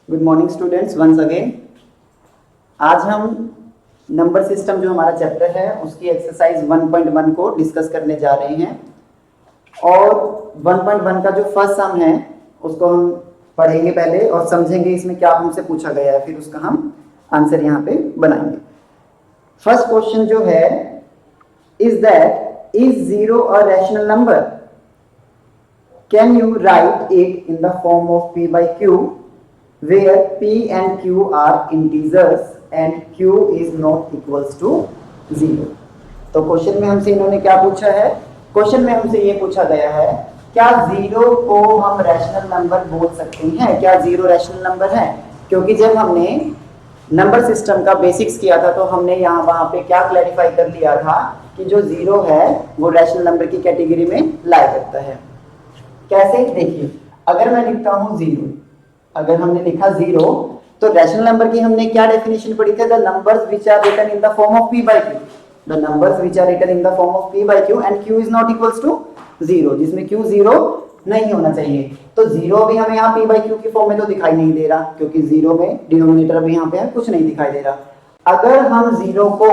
Good morning students, once again. आज हम number system जो हमारा चैप्टर है उसकी एक्सरसाइज 1.1 को डिस्कस करने जा रहे हैं। और 1.1 का जो फर्स्ट सम है उसको हम पढ़ेंगे पहले और समझेंगे इसमें क्या हमसे पूछा गया है, फिर उसका हम आंसर यहाँ पे बनाएंगे। फर्स्ट क्वेश्चन जो है, is zero a rational number? Can you write it in the form of p by q where p and q are integers and q is not equals to 0। तो question में हमसे इन्होंने क्या पूछा है? Question में हमसे ये पूछा गया है, क्या जीरो को हम रैशनल नंबर बोल सकते हैं? क्या जीरो रैशनल नंबर है? क्योंकि जब हमने नंबर सिस्टम का बेसिक्स किया था तो हमने यहाँ वहां पे क्या क्लैरिफाई कर लिया था कि जो जीरो है वो रैशनल नंबर की कैटेगरी में लाई करता है। कैसे? देखिए, अगर मैं लिखता हूं जीरो, अगर हमने लिखा जीरो तो रैशनल नंबर की हमने क्या डेफिनेशन पढ़ी थी? The numbers which are written in the form of p by q, the numbers which are written in the form of p by q and q is not equals to zero, जिसमें q zero नहीं होना चाहिए। तो zero भी हमें यहाँ p by q की form में तो दिखाई नहीं दे रहा, क्योंकि जीरो में डिनोमिनेटर भी यहाँ पे है, कुछ नहीं दिखाई दे रहा। अगर हम जीरो को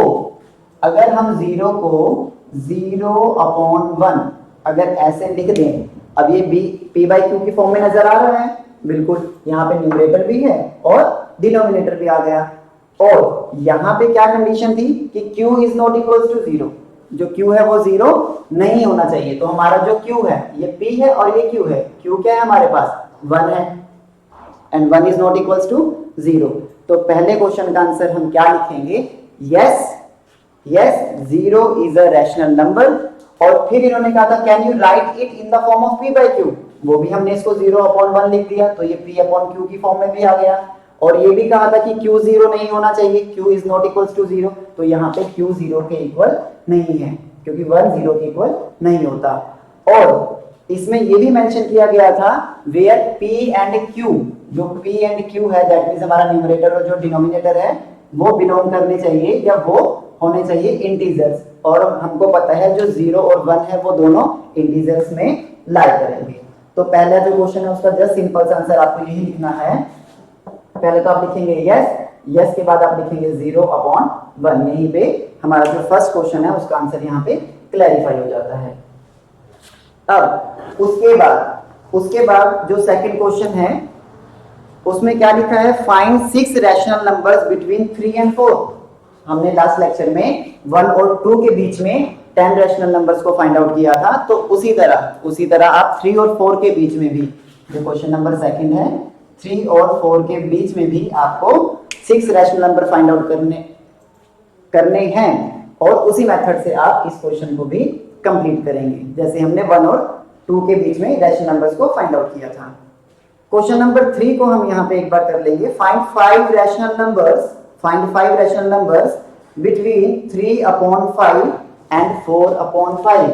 जीरो अपॉन वन अगर ऐसे लिख दें, अब ये p by q की फॉर्म में नजर आ रहा है, बिल्कुल यहाँ पे न्यूमरेटर भी है और डिनोमिनेटर भी आ गया। और यहाँ पे क्या कंडीशन थी कि q is not equal to zero, जो q है वो जीरो नहीं होना चाहिए। तो हमारा जो q है ये p है और ये q है। q क्या है हमारे पास? 1 है and 1 is not equal to zero. तो पहले क्वेश्चन का आंसर हम क्या लिखेंगे? Yes zero is a rational number. और फिर इन्होंने कहा था can you write it in the form of p by q, वो भी हमने इसको 0/1 लिख दिया, तो ये p/q की फॉर्म में भी आ गया। और ये भी कहा था कि q जीरो नहीं होना चाहिए, q is not equals to zero, तो यहाँ पे q जीरो के इक्वल नहीं है, क्योंकि 1 जीरो के इक्वल नहीं होता। और इसमें ये भी मेंशन किया गया था वेयर p एंड q, जो p एंड q है दैट मींस हमारा न्यूमरेटर और जो डिनोमिनेटर है वो बिलोंग करने चाहिए या वो होने चाहिए इंटीजर्स। और हमको पता है जो 0 और 1 है वो दोनों इंटीजर्स में लाई करेंगे। तो पहला जो क्वेश्चन है उसका जस्ट सिंपल सा आंसर आपको यही लिखना है। पहले तो आप लिखेंगे यस के बाद आप लिखेंगे 0/1। यहीं पे हमारा जो फर्स्ट क्वेश्चन है उसका आंसर यहाँ पे क्लैरिफाई हो जाता है। अब उसके बाद जो सेकंड क्वेश्चन है उसमें क्या लिखा है? Find 6 rational numbers between 3 and 4। हमने लास्ट लेक्चर में 1 और 2 के बीच में 10 रैशनल नंबर्स को फाइंड आउट किया था। तो उसी तरह आप 3 और 4 के बीच में भी, जो क्वेश्चन नंबर सेकंड है, 3 और 4 के बीच में भी आपको 6 रैशनल नंबर फाइंड आउट करने हैं। और उसी मेथड से आप इस क्वेश्चन को भी कंप्लीट करेंगे, जैसे हमने 1 और 2 के बीच में रैशनल नंबर्स को फाइंड आउट किया था। क्वेश्चन नंबर 3 को हम यहाँ पे एक बार कर लेंगे। Find 5 rational numbers between 3/5 and 4/5।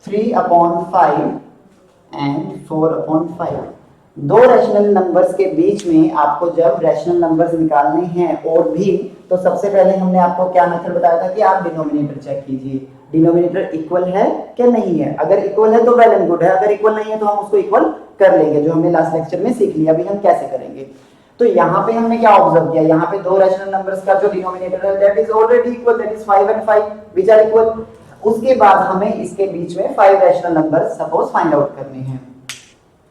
3/5 and 4/5 दो रैशनल नंबर्स के बीच में आपको जब रैशनल नंबर्स निकालने हैं और भी, तो सबसे पहले हमने आपको क्या मेथड बताया था कि आप डिनोमिनेटर चेक कीजिए, डिनोमिनेटर इक्वल है क्या नहीं है। अगर इक्वल है तो वेल एंड गुड है, अगर इक्वल नहीं है तो हम उसको इक्वल कर लेंगे, जो हमने लास्ट लेक्चर में सीख लिया। अभी हम कैसे करेंगे? तो यहाँ पे हमने क्या ऑब्जर्व किया? यहाँ पे दो रैशनल नंबर्स का जो डिनोमिनेटर है that is already equal, that is 5 and 5 which are equal. उसके बाद हमें इसके बीच में 5 rational numbers suppose find out करने हैं।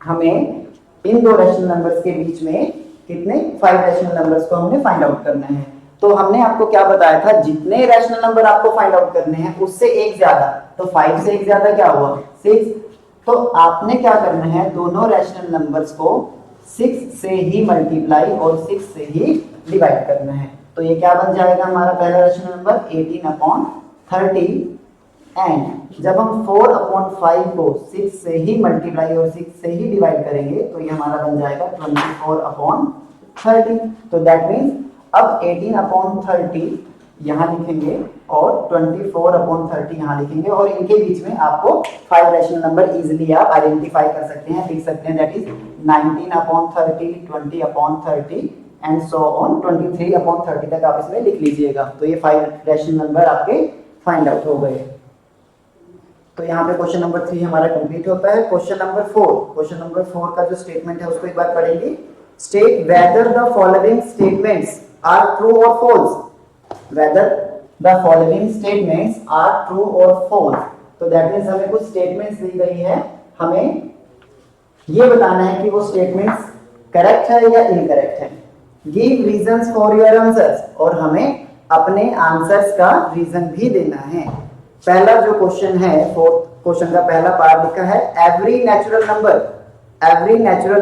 हमें इन दो रैशनल नंबर्स के बीच में कितने 5 रैशनल नंबर्स को हमने फाइंड आउट करना है। तो हमने आपको क्या बताया था? जितने रैशनल नंबर आपको फाइंड आउट करने हैं उससे एक ज्यादा, तो 5 से एक ज्यादा क्या हुआ? 6। तो आपने क्या करना है? दोनों रैशनल नंबर्स को 6 से ही मल्टीप्लाई और 6 से ही डिवाइड करना है। तो ये क्या बन जाएगा हमारा पहला रैशनल नंबर? 18/30। एंड जब हम 4/5 को 6 से ही मल्टीप्लाई और 6 से ही डिवाइड करेंगे तो ये हमारा बन जाएगा 24/30। तो दैट मीन्स अब 18/30 यहाँ लिखेंगे और 24/30 यहाँ लिखेंगे, और इनके बीच में आपको 5 रैशनल नंबर इजीली आप आइडेंटिफाई कर सकते हैं, लिख सकते हैं। That is 19/30, 20/30 and so on 23/30 तक आप इसमें लिख लीजिएगा। तो ये 5 रैशनल नंबर आपके फाइंड आउट हो गए। तो यहाँ पे क्वेश्चन नंबर 3 हमारा कंप्लीट होता है। क्वेश्चन नंबर 4 का जो स्टेटमेंट है उसको एक बार पढ़ेंगे। State whether the following statements are true or false. Whether the following statements are true or false. तो दैट मींस हमें कुछ स्टेटमेंट्स दी गई है, हमें ये बताना है कि वो स्टेटमेंट्स करेक्ट है या इनकरेक्ट है। Give reasons for your answers, और हमें अपने आंसर्स का रीजन भी देना है। पहला जो क्वेश्चन है, फोर्थ क्वेश्चन का पहला पार्ट लिखा है every natural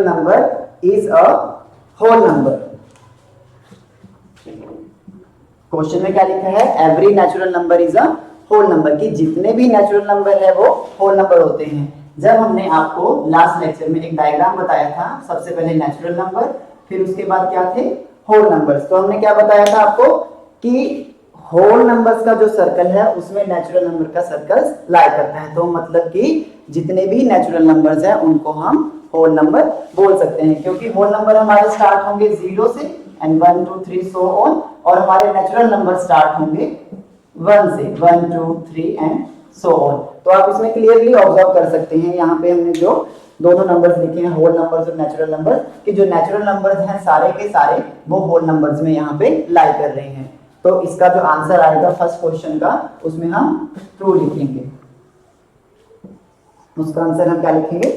number is a whole number. Question में क्या लिखा है? Every natural number is a whole number, कि जितने भी नेचुरल नंबर है वो होल नंबर होते हैं। जब हमने आपको लास्ट लेक्चर में एक डायग्राम बताया था, सबसे पहले नेचुरल नंबर, फिर उसके बाद क्या थे? Whole numbers. तो हमने क्या बताया था आपको कि होल नंबर्स का जो सर्कल है उसमें नेचुरल नंबर का सर्कल लाई करता है। तो मतलब कि जितने भी नेचुरल नंबर्स हैं उनको हम होल नंबर बोल सकते हैं, क्योंकि होल नंबर हमारे स्टार्ट होंगे 0 से एंड 1 2 3 सो ऑन, और हमारे नेचुरल नंबर स्टार्ट होंगे 1 से 1 2 3 एंड सो ऑन। तो आप इसमें क्लियरली ऑब्जर्व कर सकते हैं, यहाँ पे हमने जो दोनों नंबर्स लिखे हैं, होल नंबर्स और नेचुरल नंबर्स, कि जो नेचुरल नंबर्स हैं सारे के सारे वो होल नंबर्स में यहाँ पे लाई कर रहे हैं। तो इसका जो आंसर आएगा फर्स्ट क्वेश्चन का, उसमें हम ट्रू लिखेंगे। उसका आंसर हम क्या लिखेंगे?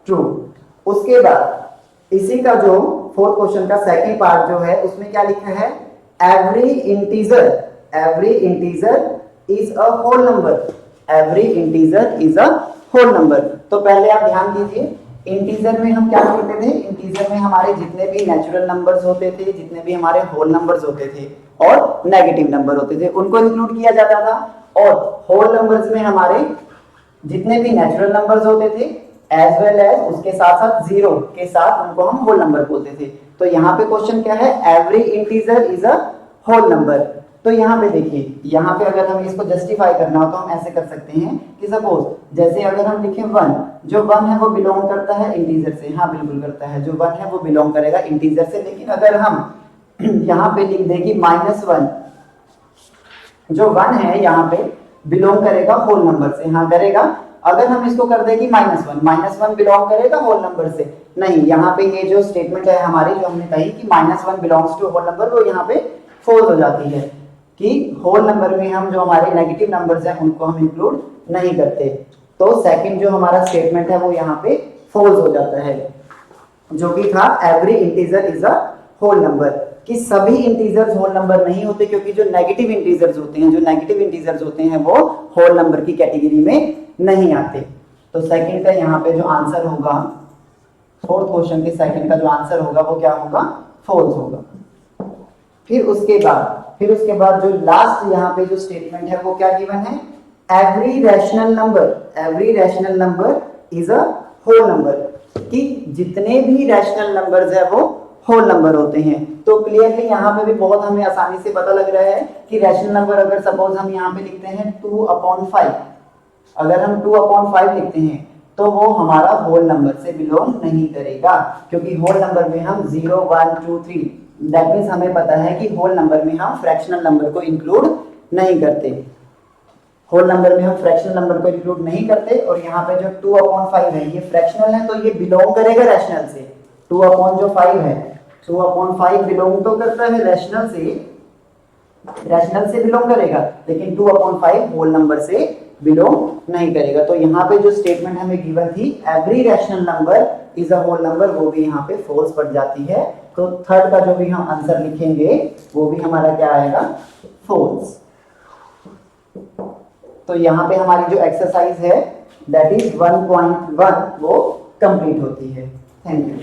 ट्रू। उसके बाद इसी का जो फोर्थ क्वेश्चन का सेकंड पार्ट जो है उसमें क्या लिखा है? Every integer is a whole number. Every integer is a whole number. तो पहले आप ध्यान दीजिए, इंटीजर में हम क्या करते थे? इंटीजर में हमारे जितने भी नेचुरल नंबर्स होते थे, जितने भी हमारे होल नंबर्स होते थे और नेगेटिव नंबर होते थे, उनको इंक्लूड किया जाता था। और होल नंबर्स में हमारे जितने भी नेचुरल नंबर्स होते थे एज वेल एज उसके साथ साथ जीरो के साथ उनको हम होल नंबर बोलते थे। तो यहाँ पे क्वेश्चन क्या है? Every integer is a whole number. तो यहाँ पे देखिए, यहाँ पे अगर हमें इसको जस्टिफाई करना हो तो हम ऐसे कर सकते हैं कि सपोज जैसे अगर हम लिखें 1, जो 1 है वो बिलोंग करता है इंटीजर से। हाँ बिल्कुल करता है, जो 1 है वो बिलोंग करेगा इंटीजर से। लेकिन अगर हम यहाँ पे लिख दें कि -1, जो 1 है यहाँ पे बिलोंग करेगा होल नंबर से। हाँ करेगा। अगर हम इसको कर दें कि -1 बिलोंग करेगा होल नंबर से, नहीं, यहाँ पे ये जो स्टेटमेंट है हमारी, जो हमने कही कि -1 बिलोंग्स टू होल नंबर, वो यहाँ पे फॉल्स हो जाती है कि होल नंबर में हम जो हमारे नेगेटिव नंबर्स हैं उनको हम इंक्लूड नहीं करते। तो सेकंड जो हमारा स्टेटमेंट है वो यहाँ पे फॉल्स हो जाता है, जो कि था every integer is a whole number, कि सभी इंटीजर्स होल नंबर नहीं होते, क्योंकि जो नेगेटिव इंटीजर्स होते हैं वो होल नंबर की कैटेगरी में नहीं आते। तो सेकंड का यहाँ पे जो आंसर होगा, फोर्थ क्वेश्चन के सेकंड का जो आंसर होगा वो क्या होगा? फॉल्स होगा। फिर उसके बाद जो लास्ट यहाँ पे जो स्टेटमेंट है वो क्या गिवन है? Every rational number is a whole number, कि जितने भी रैशनल नंबर्स है वो होल नंबर होते हैं। तो क्लियरली यहाँ पे भी बहुत हमें आसानी से पता लग रहा है कि रैशनल नंबर अगर सपोज हम यहाँ पे लिखते हैं 2/5, अगर हम 2/5 लिखते हैं तो वो हमारा होल नंबर से बिलोंग नहीं करेगा, क्योंकि होल नंबर में हम 0 1 2 3, दैट मींस हमें पता है कि होल नंबर में हम फ्रैक्शनल नंबर को इंक्लूड नहीं करते। होल नंबर में हम फ्रैक्शनल नंबर को इंक्लूड नहीं करते। और यहाँ पे जो 2/5 है ये फ्रैक्शनल है, तो ये बिलोंग करेगा रैशनल से। 2/5 है, 2/5 बिलोंग तो करता है रैशनल से बिलोंग करेगा, लेकिन 2/5 होल नंबर से बिलोंग नहीं करेगा। तो यहाँ पे जो स्टेटमेंट हमें गिवन थी every rational number is a whole number, वो भी यहाँ पे फॉल्स पड़ जाती है। तो थर्ड का जो भी हम आंसर लिखेंगे वो भी हमारा क्या आएगा? फॉल्स। तो यहाँ पे हमारी जो एक्सरसाइज है दैट इज 1.1 वो कंप्लीट होती है। Thank you.